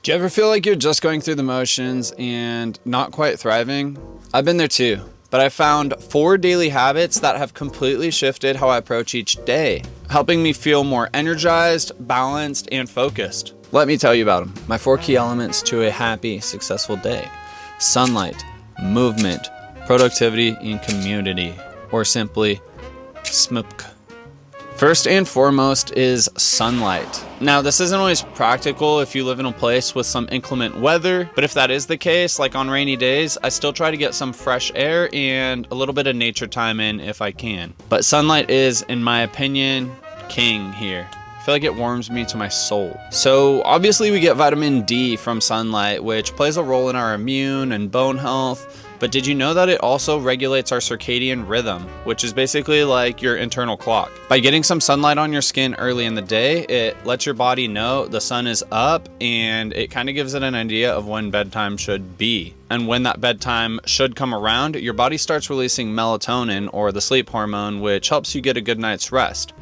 Do you ever feel like you're just going through the motions and not quite thriving? I've been there too, but I found 4 daily habits that have completely shifted how I approach each day, helping me feel more energized, balanced, and focused. Let me tell you about them. My 4 key elements to a happy, successful day: sunlight, movement, productivity, and community, or simply SMUPK. First and foremost is sunlight. Now, this isn't always practical if you live in a place with some inclement weather, but if that is the case, like on rainy days, I still try to get some fresh air and a little bit of nature time in if I can. But sunlight is, in my opinion, king here. I feel like it warms me to my soul. So obviously we get vitamin D from sunlight, which plays a role in our immune and bone health. But did you know that it also regulates our circadian rhythm, which is basically like your internal clock? By getting some sunlight on your skin early in the day, it lets your body know the sun is up, and it kind of gives it an idea of when bedtime should be. And when that bedtime should come around, your body starts releasing melatonin, or the sleep hormone, which helps you get a good night's rest.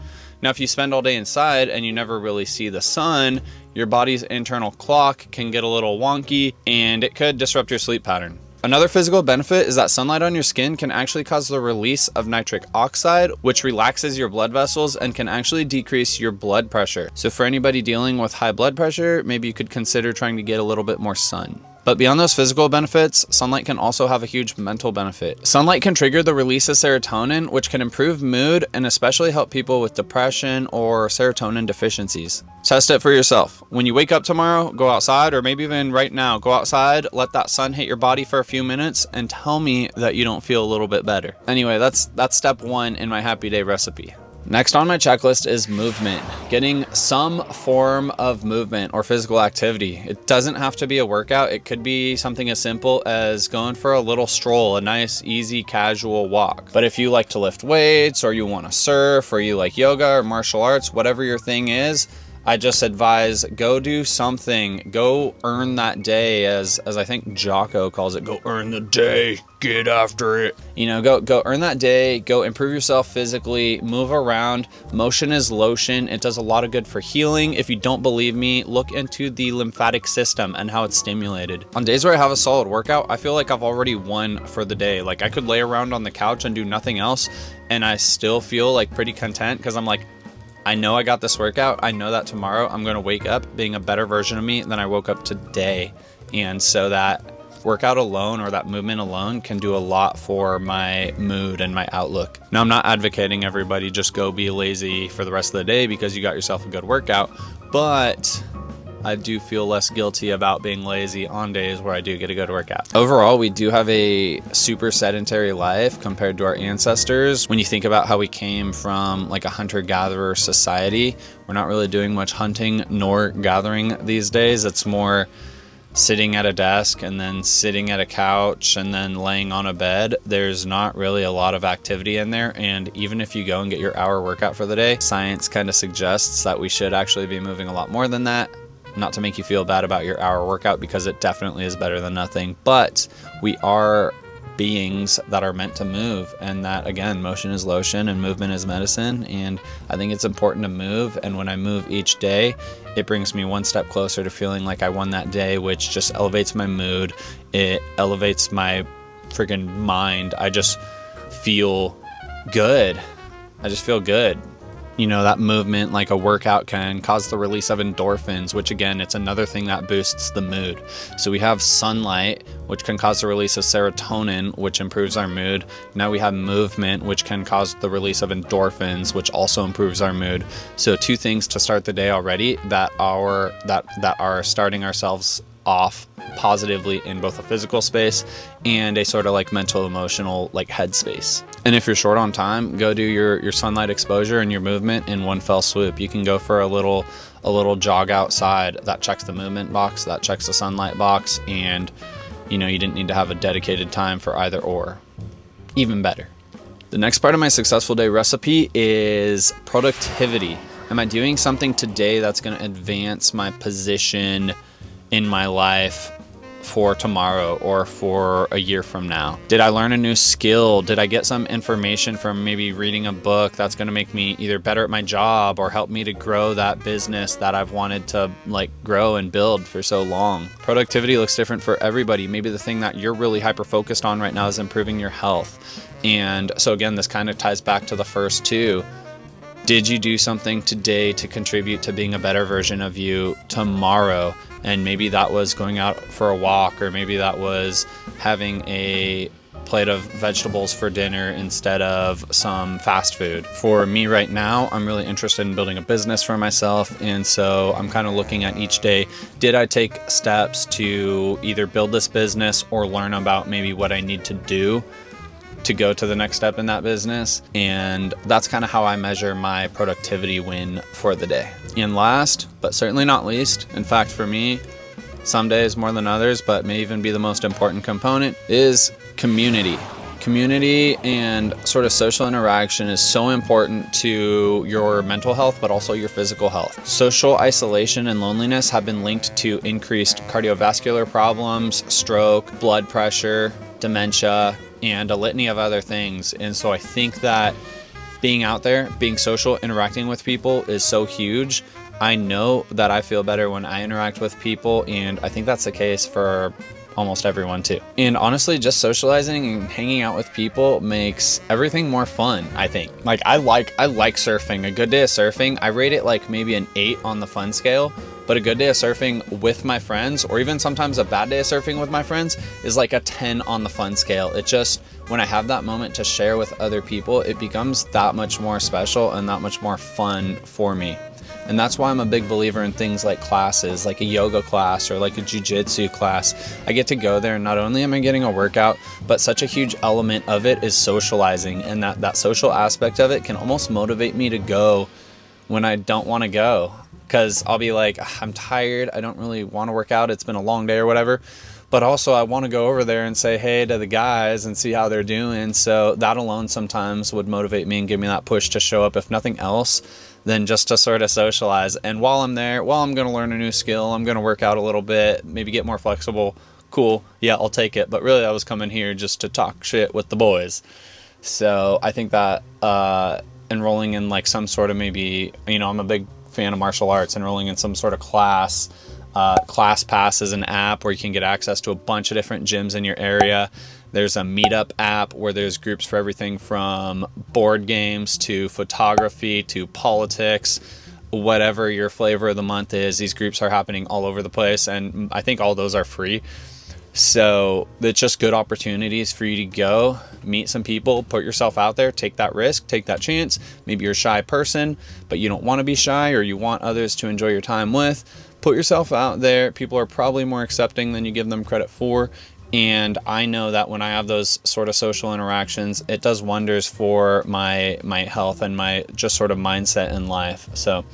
Now, if you spend all day inside and you never really see the sun, your body's internal clock can get a little wonky and it could disrupt your sleep pattern. Another physical benefit is that sunlight on your skin can actually cause the release of nitric oxide, which relaxes your blood vessels and can actually decrease your blood pressure. So for anybody dealing with high blood pressure, maybe you could consider trying to get a little bit more sun. But beyond those physical benefits, sunlight can also have a huge mental benefit. Sunlight can trigger the release of serotonin, which can improve mood and especially help people with depression or serotonin deficiencies. Test it for yourself. When you wake up tomorrow, go outside, or maybe even right now, go outside, let that sun hit your body for a few minutes, and tell me that you don't feel a little bit better. Anyway, that's step 1 in my happy day recipe. Next on my checklist is movement. Getting some form of movement or physical activity. It doesn't have to be a workout. It could be something as simple as going for a little stroll, a nice, easy, casual walk. But if you like to lift weights, or you want to surf, or you like yoga or martial arts, whatever your thing is, I just advise go do something. Go earn that day, as I think Jocko calls it. Go earn the day. Get after it. You know, go earn that day. Go improve yourself physically. Move around. Motion is lotion. It does a lot of good for healing. If you don't believe me, look into the lymphatic system and how it's stimulated. On days where I have a solid workout, I feel like I've already won for the day. Like, I could lay around on the couch and do nothing else, and I still feel like pretty content, because I'm like, I know I got this workout. I know that tomorrow I'm going to wake up being a better version of me than I woke up today. And so that workout alone, or that movement alone, can do a lot for my mood and my outlook. Now, I'm not advocating everybody just go be lazy for the rest of the day because you got yourself a good workout, but I do feel less guilty about being lazy on days where I do get a good workout. Overall, we do have a super sedentary life compared to our ancestors. When you think about how we came from like a hunter-gatherer society, we're not really doing much hunting nor gathering these days. It's more sitting at a desk and then sitting at a couch and then laying on a bed. There's not really a lot of activity in there. And even if you go and get your hour workout for the day, science kind of suggests that we should actually be moving a lot more than that. Not to make you feel bad about your hour workout, because it definitely is better than nothing, but we are beings that are meant to move, and that, again, motion is lotion and movement is medicine. And I think it's important to move, and when I move each day, it brings me one step closer to feeling like I won that day, which just elevates my mood. It elevates my freaking mind. I just feel good. I just feel good. You know, that movement, like a workout, can cause the release of endorphins, which, again, it's another thing that boosts the mood. So we have sunlight, which can cause the release of serotonin, which improves our mood. Now we have movement, which can cause the release of endorphins, which also improves our mood. So 2 things to start the day already that are starting ourselves off positively in both a physical space and a sort of like mental, emotional, like headspace. And if you're short on time, go do your sunlight exposure and your movement in one fell swoop. You can go for a little jog outside. That checks the movement box, that checks the sunlight box, and you know, you didn't need to have a dedicated time for either or. Even better. The next part of my successful day recipe is productivity. Am I doing something today that's going to advance my position in my life for tomorrow or for a year from now? Did I learn a new skill? Did I get some information from maybe reading a book that's going to make me either better at my job or help me to grow that business that I've wanted to like grow and build for so long? Productivity looks different for everybody. Maybe the thing that you're really hyper focused on right now is improving your health. And so again, this kind of ties back to the first two. Did you do something today to contribute to being a better version of you tomorrow? And maybe that was going out for a walk, or maybe that was having a plate of vegetables for dinner instead of some fast food. For me right now, I'm really interested in building a business for myself. And so I'm kind of looking at each day, did I take steps to either build this business or learn about maybe what I need to do to go to the next step in that business? And that's kind of how I measure my productivity win for the day. And last, but certainly not least, in fact for me, some days more than others, but may even be the most important component, is community. Community and sort of social interaction is so important to your mental health, but also your physical health. Social isolation and loneliness have been linked to increased cardiovascular problems, stroke, blood pressure, dementia, and a litany of other things. And so I think that being out there, being social, interacting with people is so huge. I know that I feel better when I interact with people, and I think that's the case for almost everyone too. And honestly, just socializing and hanging out with people makes everything more fun, I think. Like I like surfing. A good day of surfing, I rate it like maybe an 8 on the fun scale. But a good day of surfing with my friends, or even sometimes a bad day of surfing with my friends, is like a 10 on the fun scale. It just, when I have that moment to share with other people, it becomes that much more special and that much more fun for me. And that's why I'm a big believer in things like classes, like a yoga class or like a jiu-jitsu class. I get to go there and not only am I getting a workout, but such a huge element of it is socializing. And that social aspect of it can almost motivate me to go when I don't want to go. Because I'll be like, I'm tired, I don't really want to work out, it's been a long day or whatever. But also I want to go over there and say hey to the guys and see how they're doing. So that alone sometimes would motivate me and give me that push to show up, if nothing else, than just to sort of socialize. And while I'm there, I'm going to learn a new skill, I'm going to work out a little bit, maybe get more flexible, cool, yeah, I'll take it. But really I was coming here just to talk shit with the boys. So I think that enrolling in like some sort of maybe, I'm a big fan of martial arts, enrolling in some sort of class. ClassPass is an app where you can get access to a bunch of different gyms in your area. There's a meetup app where there's groups for everything from board games to photography to politics. Whatever your flavor of the month is, these groups are happening all over the place, and I think all those are free. So it's just good opportunities for you to go meet some people, put yourself out there, take that risk, take that chance. Maybe you're a shy person, but you don't want to be shy, or you want others to enjoy your time with. Put yourself out there. People are probably more accepting than you give them credit for. And I know that when I have those sort of social interactions, it does wonders for my health and my just sort of mindset in life. So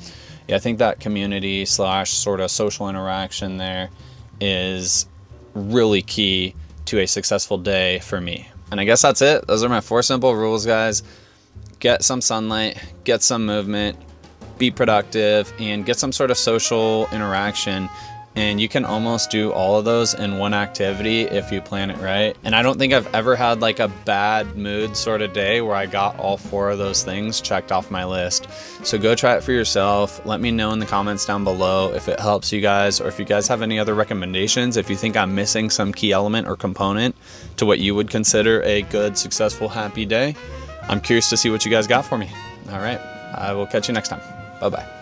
yeah, I think that community / sort of social interaction there is really key to a successful day for me. And I guess that's it. Those are my 4 simple rules, guys. Get some sunlight, get some movement, be productive, and get some sort of social interaction. And you can almost do all of those in one activity if you plan it right. And I don't think I've ever had like a bad mood sort of day where I got all 4 of those things checked off my list. So go try it for yourself. Let me know in the comments down below if it helps you guys, or if you guys have any other recommendations, if you think I'm missing some key element or component to what you would consider a good, successful, happy day. I'm curious to see what you guys got for me. All right, I will catch you next time. Bye-bye.